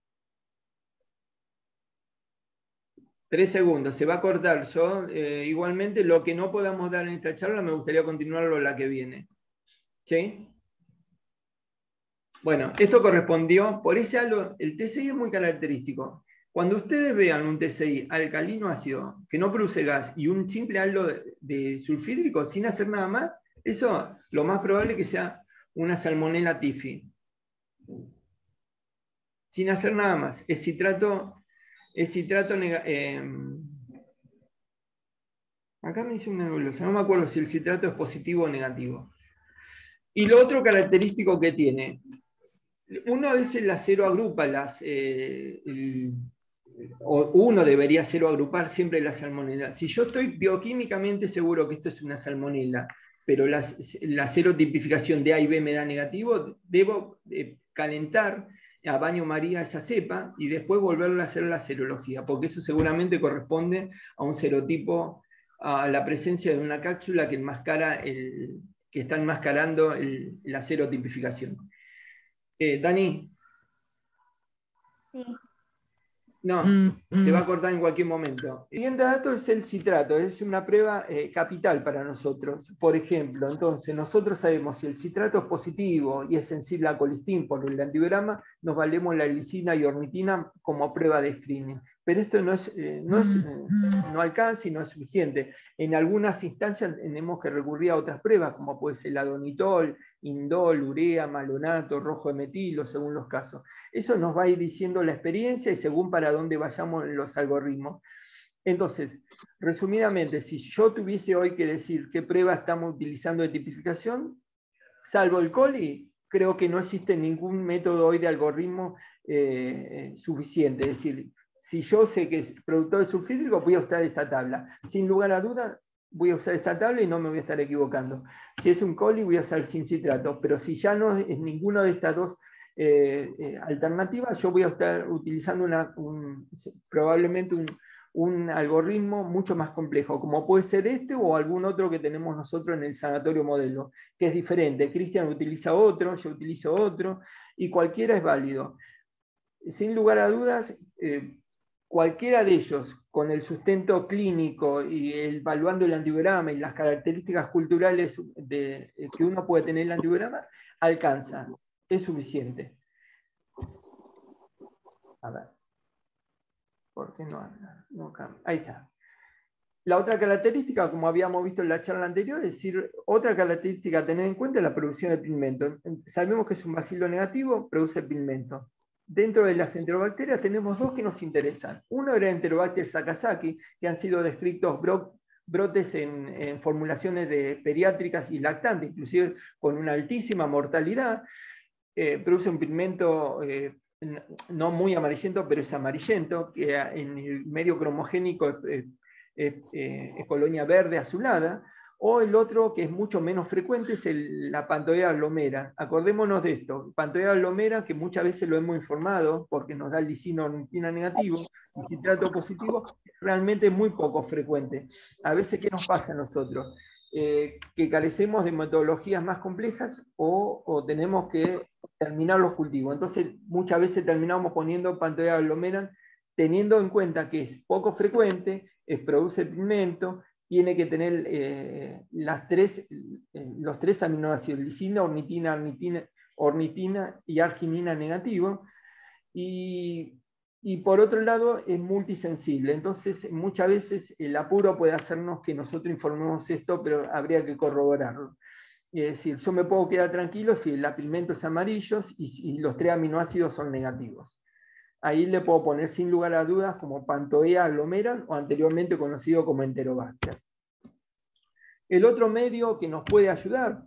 3 segundos, se va a cortar. Yo, igualmente, lo que no podamos dar en esta charla, me gustaría continuarlo la que viene. ¿Sí? Bueno, esto correspondió, por ese halo, el TCI es muy característico. Cuando ustedes vean un TCI alcalino ácido que no produce gas y un simple halo de sulfídrico sin hacer nada más, eso lo más probable es que sea una salmonella tifi. Sin hacer nada más. Es citrato acá me dice una nebulosa, no me acuerdo si el citrato es positivo o negativo. Y lo otro característico que tiene, uno a veces las cero agrupa, o uno debería cero agrupar siempre la salmonella. Si yo estoy bioquímicamente seguro que esto es una salmonella, pero la serotipificación de A y B me da negativo, debo calentar a baño María esa cepa y después volverla a hacer la serología, porque eso seguramente corresponde a un serotipo, a la presencia de una cápsula que enmascara que está enmascarando la serotipificación. Dani. sí. No, se va a cortar en cualquier momento. El siguiente dato es el citrato, es una prueba capital para nosotros. Por ejemplo, entonces nosotros sabemos si el citrato es positivo y es sensible a colistin por el antibiograma, nos valemos la glicina y ornitina como prueba de screening. Pero esto no alcanza y no es suficiente. En algunas instancias tenemos que recurrir a otras pruebas, como puede ser el adonitol, indol, urea, malonato, rojo de metilo, según los casos. Eso nos va a ir diciendo la experiencia y según para dónde vayamos en los algoritmos. Entonces, resumidamente, si yo tuviese hoy que decir qué prueba estamos utilizando de tipificación, salvo el COLI, creo que no existe ningún método hoy de algoritmo suficiente. Es decir, si yo sé que es productor de sulfídrico, voy a usar esta tabla. Sin lugar a dudas, voy a usar esta tabla y no me voy a estar equivocando. Si es un COLI, voy a usar sin citrato, pero si ya no es ninguna de estas dos alternativas, yo voy a estar utilizando probablemente un algoritmo mucho más complejo, como puede ser este o algún otro que tenemos nosotros en el sanatorio modelo, que es diferente. Cristian utiliza otro, yo utilizo otro, y cualquiera es válido. Sin lugar a dudas, cualquiera de ellos, con el sustento clínico y evaluando el antibiograma y las características culturales que uno puede tener en el antibiograma, alcanza. Es suficiente. A ver. ¿Por qué no cambia? Ahí está. La otra característica, como habíamos visto en la charla anterior, es decir, otra característica a tener en cuenta es la producción de pigmento. Sabemos que es un bacilo negativo, produce pigmento. Dentro de las enterobacterias tenemos dos que nos interesan. Uno era Enterobacter sakazaki, que han sido descritos brotes en formulaciones pediátricas y lactantes, inclusive con una altísima mortalidad. Produce un pigmento no muy amarillento, pero es amarillento, que en el medio cromogénico es colonia verde azulada, o el otro que es mucho menos frecuente es la Panthoea glomera. Acordémonos de esto, Panthoea glomera, que muchas veces lo hemos informado porque nos da el lisino ornitina negativo y citrato positivo, es realmente muy poco frecuente. A veces, ¿qué nos pasa a nosotros? Que carecemos de metodologías más complejas o tenemos que terminar los cultivos. Entonces, muchas veces terminamos poniendo Panthoea glomera teniendo en cuenta que es poco frecuente, produce pigmento, tiene que tener los tres aminoácidos, lisina, ornitina y arginina negativo, y por otro lado es multisensible. Entonces, muchas veces el apuro puede hacernos que nosotros informemos esto, pero habría que corroborarlo. Es decir, yo me puedo quedar tranquilo si el pigmento es amarillo y los tres aminoácidos son negativos. Ahí le puedo poner sin lugar a dudas como Panthoea glomera o anteriormente conocido como Enterobacter. El otro medio que nos puede ayudar,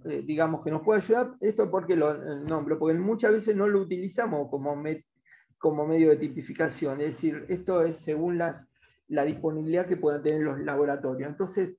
esto porque lo nombro, porque muchas veces no lo utilizamos como medio de tipificación, es decir, esto es según la disponibilidad que puedan tener los laboratorios. Entonces,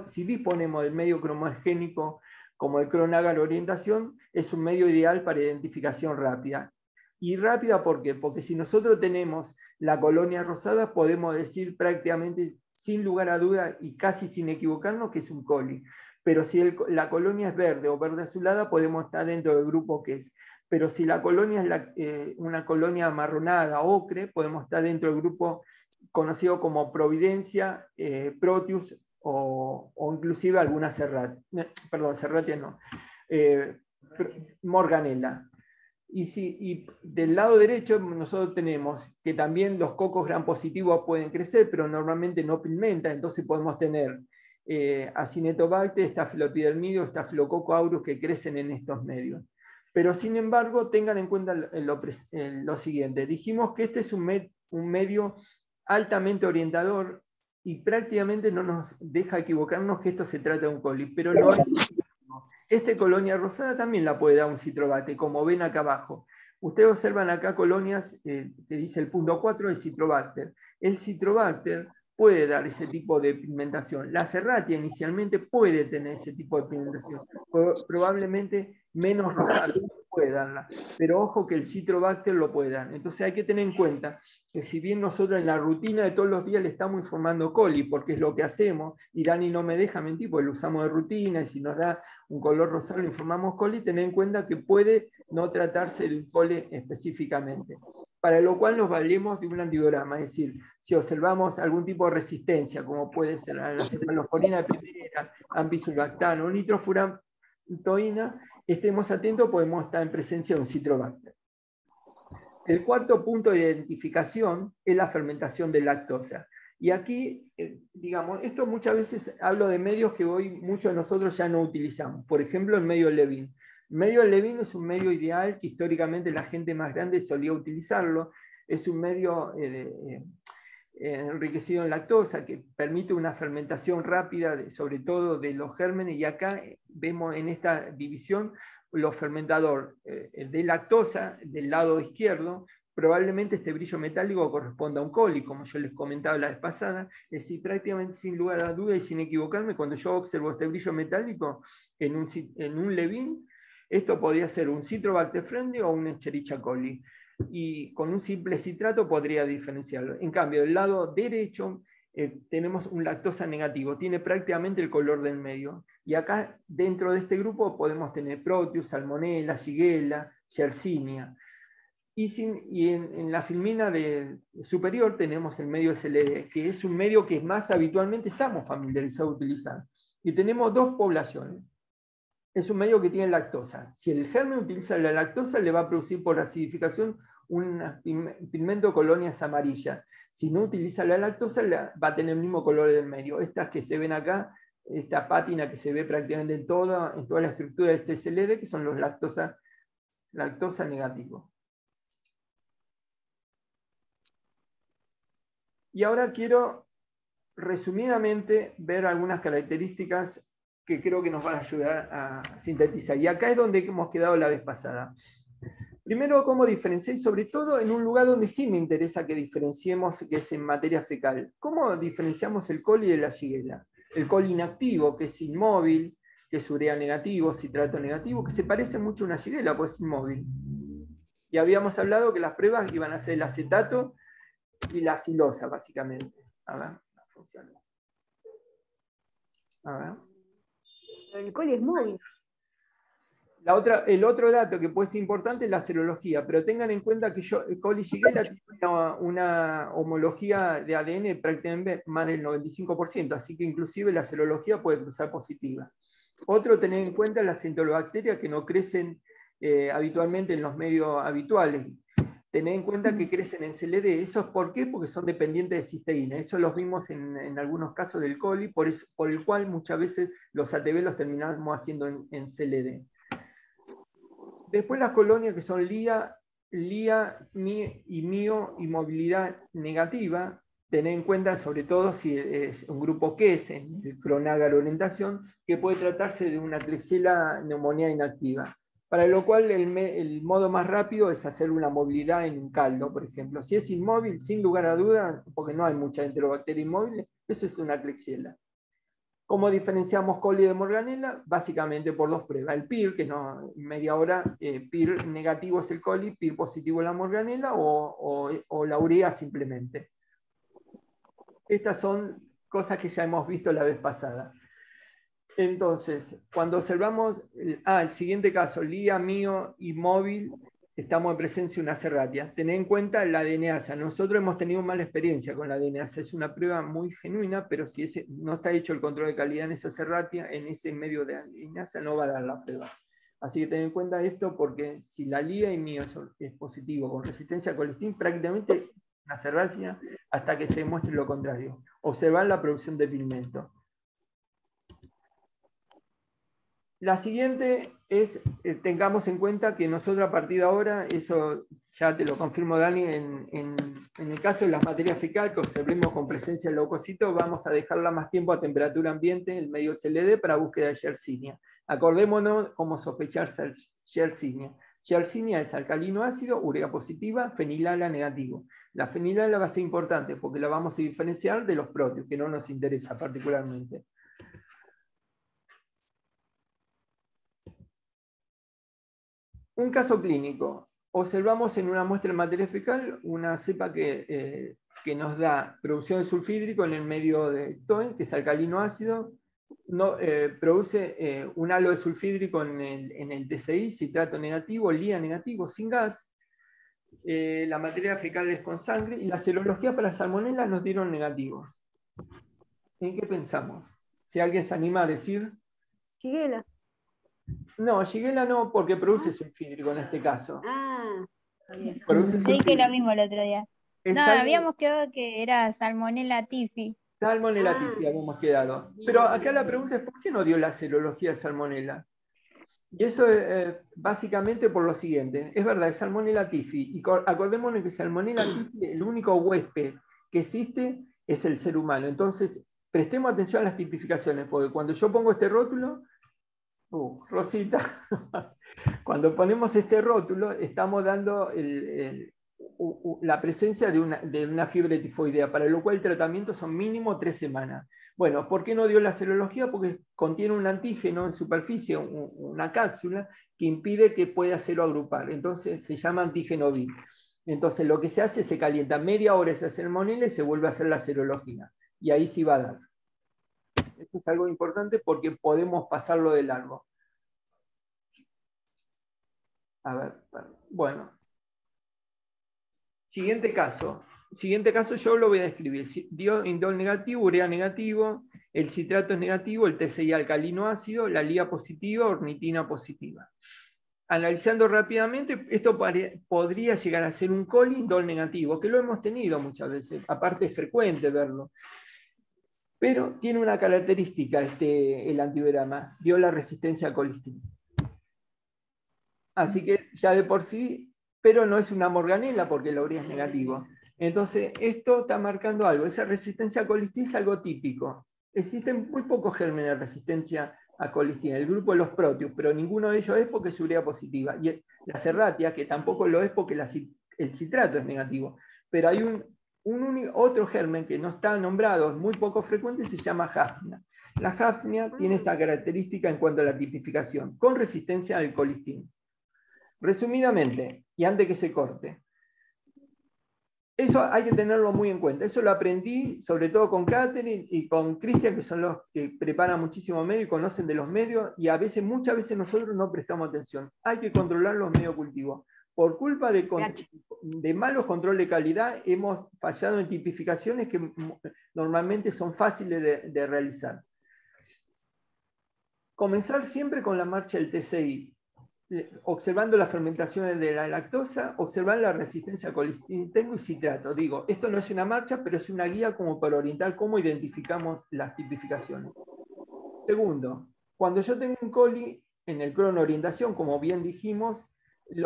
si disponemos del medio cromogénico como el Cronagar orientación, es un medio ideal para identificación rápida. Y rápida, ¿por qué? Porque si nosotros tenemos la colonia rosada, podemos decir prácticamente sin lugar a duda y casi sin equivocarnos que es un coli. Pero si la colonia es verde o verde azulada, podemos estar dentro del grupo que es. Pero si la colonia es una colonia amarronada, ocre, podemos estar dentro del grupo conocido como Providencia, Proteus o inclusive alguna Serratia no, Morganella. Y del lado derecho nosotros tenemos que también los cocos gram positivos pueden crecer, pero normalmente no pigmentan, entonces podemos tener Acinetobacter, Staphyloepidermidis, Staphylococcus aureus que crecen en estos medios. Pero sin embargo, tengan en cuenta lo siguiente. Dijimos que este es un medio altamente orientador y prácticamente no nos deja equivocarnos que esto se trata de un coli, pero no es. Este colonia rosada también la puede dar un citrobacter, como ven acá abajo. Ustedes observan acá colonias que dice el punto 4 del citrobacter. El citrobacter puede dar ese tipo de pigmentación. La Serratia inicialmente puede tener ese tipo de pigmentación. Probablemente menos rosada puede darla, pero ojo que el citrobacter lo puede dar. Entonces hay que tener en cuenta que si bien nosotros en la rutina de todos los días le estamos informando coli, porque es lo que hacemos, y Dani no me deja mentir, porque lo usamos de rutina, y si nos da un color rosado le informamos coli, tener en cuenta que puede no tratarse de un coli específicamente. para lo cual nos valemos de un antigrama, es decir, si observamos algún tipo de resistencia, como puede ser la cefalosporina de primera, ampisulbactano o nitrofurantoína, estemos atentos, podemos estar en presencia de un Citrobacter. El cuarto punto de identificación es la fermentación de lactosa. Y aquí, digamos, esto muchas veces hablo de medios que hoy muchos de nosotros ya no utilizamos. Por ejemplo, el medio Levin. El medio Levin es un medio ideal que históricamente la gente más grande solía utilizarlo. Es un medio enriquecido en lactosa que permite una fermentación rápida, sobre todo de los gérmenes. Y acá vemos en esta división los fermentadores de lactosa del lado izquierdo. Probablemente este brillo metálico corresponda a un coli, como yo les comentaba la vez pasada. Es decir, prácticamente sin lugar a duda y sin equivocarme, cuando yo observo este brillo metálico en un Levin, esto podría ser un Citrobacter friendly o un Escherichia coli. Y con un simple citrato podría diferenciarlo. En cambio, del lado derecho tenemos un lactosa negativo, tiene prácticamente el color del medio. Y acá, dentro de este grupo, podemos tener Proteus, Salmonella, Shigella, Yersinia. Y en la filmina superior tenemos el medio SLD, que es un medio que más habitualmente estamos familiarizados a utilizar. Y tenemos dos poblaciones. Es un medio que tiene lactosa. Si el germen utiliza la lactosa, le va a producir por acidificación un pigmento de colonias amarillas. Si no utiliza la lactosa, va a tener el mismo color del medio. Estas que se ven acá, esta pátina que se ve prácticamente en toda la estructura de este SLD, que son los lactosa negativos. Y ahora quiero resumidamente ver algunas características que creo que nos van a ayudar a sintetizar. Y acá es donde hemos quedado la vez pasada. Primero, cómo diferenciar, y sobre todo en un lugar donde sí me interesa que diferenciemos, que es en materia fecal. ¿Cómo diferenciamos el coli de la Shigella? El coli inactivo, que es inmóvil, que es urea negativo, citrato negativo, que se parece mucho a una Shigella, pues es inmóvil. Y habíamos hablado que las pruebas iban a ser el acetato y la silosa, básicamente. A ver, no funciona. A ver. El coli es móvil. El otro dato que puede ser importante es la serología, pero tengan en cuenta que coli Shigella tiene una homología de ADN prácticamente más del 95%, así que inclusive la serología puede cruzar positiva. Otro, tener en cuenta las enterobacterias que no crecen habitualmente en los medios habituales. Tener en cuenta que crecen en CLD. ¿Eso es por qué? Porque son dependientes de cisteína. Eso los vimos en algunos casos del coli, por el cual muchas veces los ATV los terminamos haciendo en CLD. Después las colonias que son LIA, MI y MIO y movilidad negativa. Tener en cuenta sobre todo si es un grupo QES en el cronágaro orientación, que puede tratarse de una Klebsiella neumonía inactiva. Para lo cual el modo más rápido es hacer una movilidad en un caldo, por ejemplo. Si es inmóvil, sin lugar a duda, porque no hay muchas enterobacterias inmóviles, eso es una Klebsiella. ¿Cómo diferenciamos coli de Morganella? Básicamente por dos pruebas. El PIR, que no, media hora, PIR negativo es el coli, PIR positivo la Morganella o la urea simplemente. Estas son cosas que ya hemos visto la vez pasada. Entonces, cuando observamos, el siguiente caso, LIA, MIO y móvil, estamos en presencia de una serratia. Tened en cuenta la DNasa. Nosotros hemos tenido mala experiencia con la DNasa. Es una prueba muy genuina, pero si no está hecho el control de calidad en esa serratia, en ese medio de DNasa no va a dar la prueba. Así que tened en cuenta esto, porque si la LIA y MIO es positivo con resistencia a colistin, prácticamente una serratia hasta que se demuestre lo contrario. Observar la producción de pigmento. La siguiente es, tengamos en cuenta que nosotros a partir de ahora, eso ya te lo confirmo Dani, en el caso de las materias fecales que observemos con presencia de leucocitos, vamos a dejarla más tiempo a temperatura ambiente, el medio SLD, para búsqueda de Yersinia. Acordémonos cómo sospechar Yersinia. Yersinia es alcalino ácido, urea positiva, fenilala negativo. La fenilala va a ser importante porque la vamos a diferenciar de los proteos, que no nos interesa particularmente. Un caso clínico. Observamos en una muestra de materia fecal una cepa que nos da producción de sulfídrico en el medio de TOEN, que es alcalino ácido. Produce un halo de sulfídrico en el DCI, citrato negativo, LIA negativo, sin gas. la materia fecal es con sangre, y la serología para salmonela nos dieron negativos. ¿En qué pensamos? Si alguien se anima a decir... Shigella. No, Shigella no, porque produce sulfídrico en este caso. Ah, Produce Te dije lo sulfídrico. mismo el otro día. Es No, algo- habíamos quedado que era Salmonella typhi. Salmonella typhi habíamos quedado. Pero acá la pregunta es, ¿por qué no dio la serología de Salmonella? Y eso es básicamente por lo siguiente. Es verdad, es Salmonella typhi. Y acordémonos que Salmonella typhi, el único huésped que existe es el ser humano. Entonces, prestemos atención a las tipificaciones, porque cuando yo pongo este rótulo, Rosita, cuando ponemos este rótulo, estamos dando la presencia de una fiebre tifoidea, para lo cual el tratamiento son mínimo 3 semanas. Bueno, ¿por qué no dio la serología? Porque contiene un antígeno en superficie, una cápsula, que impide que pueda hacerlo agrupar. Entonces se llama antígeno VIP. Entonces lo que se hace, se calienta media hora esa salmonela y se vuelve a hacer la serología. Y ahí sí va a dar. Eso es algo importante porque podemos pasarlo de largo. A ver, bueno. Siguiente caso. Siguiente caso yo lo voy a describir. Dio indol negativo, urea negativo, el citrato es negativo, el TCI alcalino ácido, la LIA positiva, ornitina positiva. Analizando rápidamente, esto podría llegar a ser un coli indol negativo, que lo hemos tenido muchas veces, aparte es frecuente verlo. Pero tiene una característica el antivirama, dio la resistencia a colistina. Así que ya de por sí, pero no es una morganela porque la urea es negativo. Entonces, esto está marcando algo. Esa resistencia a colistina es algo típico. Existen muy pocos gérmenes de resistencia a colistina, el grupo de los proteus, pero ninguno de ellos es porque es urea positiva. Y la serratia, que tampoco lo es porque el citrato es negativo. Pero hay otro germen que no está nombrado, es muy poco frecuente, se llama Hafnia. La Hafnia tiene esta característica en cuanto a la tipificación, con resistencia al colistina. Resumidamente, y antes que se corte, eso hay que tenerlo muy en cuenta. Eso lo aprendí sobre todo con Catherine y con Cristian, que son los que preparan muchísimo medio y conocen de los medios, y muchas veces nosotros no prestamos atención. Hay que controlar los medios cultivos. Por culpa de malos controles de calidad, hemos fallado en tipificaciones que normalmente son fáciles de realizar. Comenzar siempre con la marcha del TCI. Observando las fermentaciones de la lactosa, observar la resistencia a colistina y citrato. Digo, esto no es una marcha, pero es una guía como para orientar cómo identificamos las tipificaciones. Segundo, cuando yo tengo un coli en el crono orientación, como bien dijimos, el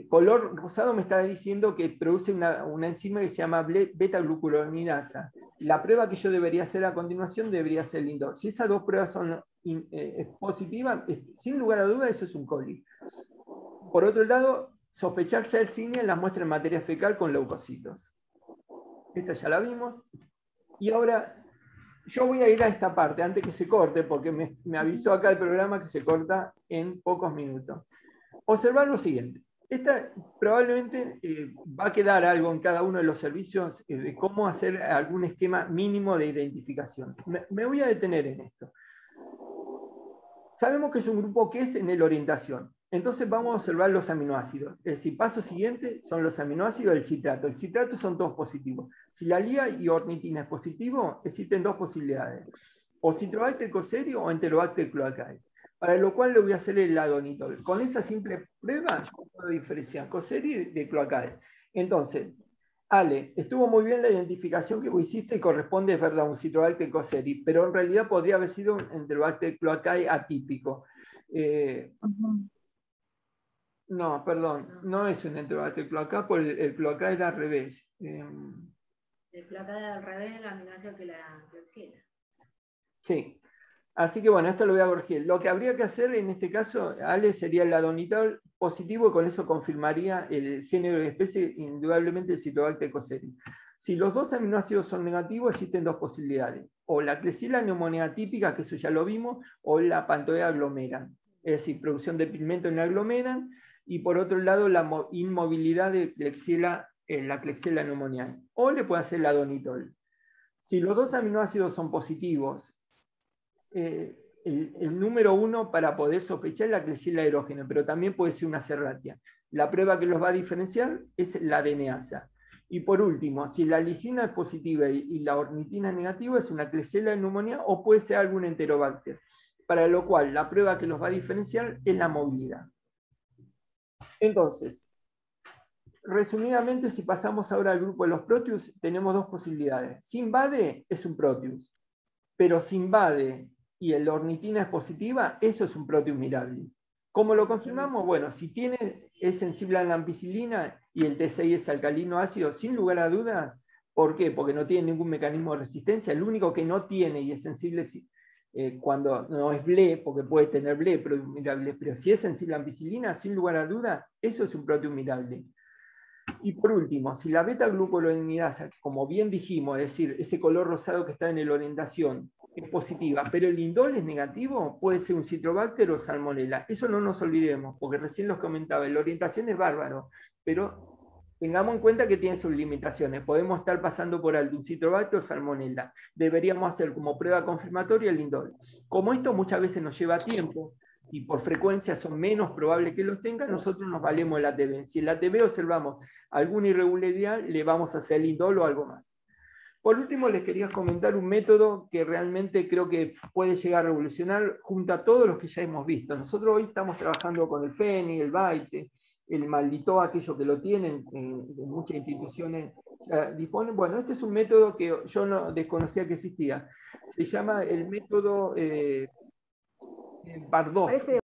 color rosado me está diciendo que produce una enzima que se llama beta-glucuronidasa. La prueba que yo debería hacer a continuación debería ser el indol. Si esas dos pruebas son positivas, sin lugar a dudas, eso es un coli. Por otro lado, sospechar Yersinia en las muestras de materia fecal con leucocitos. Esta ya la vimos. Y ahora yo voy a ir a esta parte antes que se corte, porque me avisó acá el programa que se corta en pocos minutos. Observar lo siguiente. Esta probablemente va a quedar algo en cada uno de los servicios de cómo hacer algún esquema mínimo de identificación. Me voy a detener en esto. Sabemos que es un grupo que es en el orientación. Entonces vamos a observar los aminoácidos. Es decir, paso siguiente son los aminoácidos del citrato. El citrato son todos positivos. Si la LIA y ornitina es positivo, existen dos posibilidades. O Citrobacter cocerio o Enterobacter cloacae. Para lo cual le voy a hacer el ladonitol. Con esa simple prueba yo puedo diferenciar cocerio de cloacae. Entonces, Ale, estuvo muy bien la identificación que vos hiciste y corresponde, es verdad, un Citrobacter cocerio, pero en realidad podría haber sido un Enterobacter cloacae atípico. No, perdón, no es un Enterobacter cloacae, porque el cloacae era al revés. El cloacae era al revés del aminoácido que la cloxila. Sí. Así que bueno, esto lo voy a corregir. Lo que habría que hacer en este caso, Ale, sería el ladonitol positivo y con eso confirmaría el género de especie, indudablemente el Citrobacter cocerio. Si los dos aminoácidos son negativos, existen dos posibilidades. O la Klebsiella pneumoniae típica, que eso ya lo vimos, o la Panthoea aglomeran. Es decir, producción de pigmento en aglomeran, y por otro lado la inmovilidad de Klebsiella, la Klebsiella pneumoniae. O le puede hacer ladonitol. Si los dos aminoácidos son positivos, el número uno para poder sospechar es la Klebsiella aerógena, pero también puede ser una Serratia. La prueba que los va a diferenciar es la DNasa. Y por último, si la lisina es positiva y la ornitina es negativa, es una Klebsiella pneumoniae o puede ser algún Enterobacter, para lo cual la prueba que los va a diferenciar es la movilidad. Entonces, resumidamente, si pasamos ahora al grupo de los Proteus, tenemos dos posibilidades. Si invade, es un Proteus, pero si invade y la ornitina es positiva, eso es un Proteus mirabilis. ¿Cómo lo confirmamos? Bueno, si es sensible a la ampicilina y el T6 es alcalino ácido, sin lugar a dudas. ¿Por qué? Porque no tiene ningún mecanismo de resistencia. El único que no tiene y es sensible cuando no es BLE, porque puede tener BLE, pero si es sensible a ampicilina, sin lugar a dudas, eso es un Proteus mirable. Y por último, si la beta-glucuronidasa, como bien dijimos, es decir, ese color rosado que está en la orientación, es positiva, pero el indol es negativo, puede ser un Citrobacter o Salmonella. Eso no nos olvidemos, porque recién los comentaba, la orientación es bárbaro, pero tengamos en cuenta que tiene sus limitaciones. Podemos estar pasando por alto un Citrobacter o Salmonella. Deberíamos hacer como prueba confirmatoria el indol. Como esto muchas veces nos lleva tiempo, y por frecuencia son menos probables que los tengan, nosotros nos valemos del ATB. Si en el ATB observamos alguna irregularidad, le vamos a hacer el indol o algo más. Por último, les quería comentar un método que realmente creo que puede llegar a revolucionar junto a todos los que ya hemos visto. Nosotros hoy estamos trabajando con el FENI, el BAITE, el Maldito, aquellos que lo tienen, muchas instituciones ya disponen. Bueno, este es un método que yo no desconocía que existía. Se llama el método Bardov.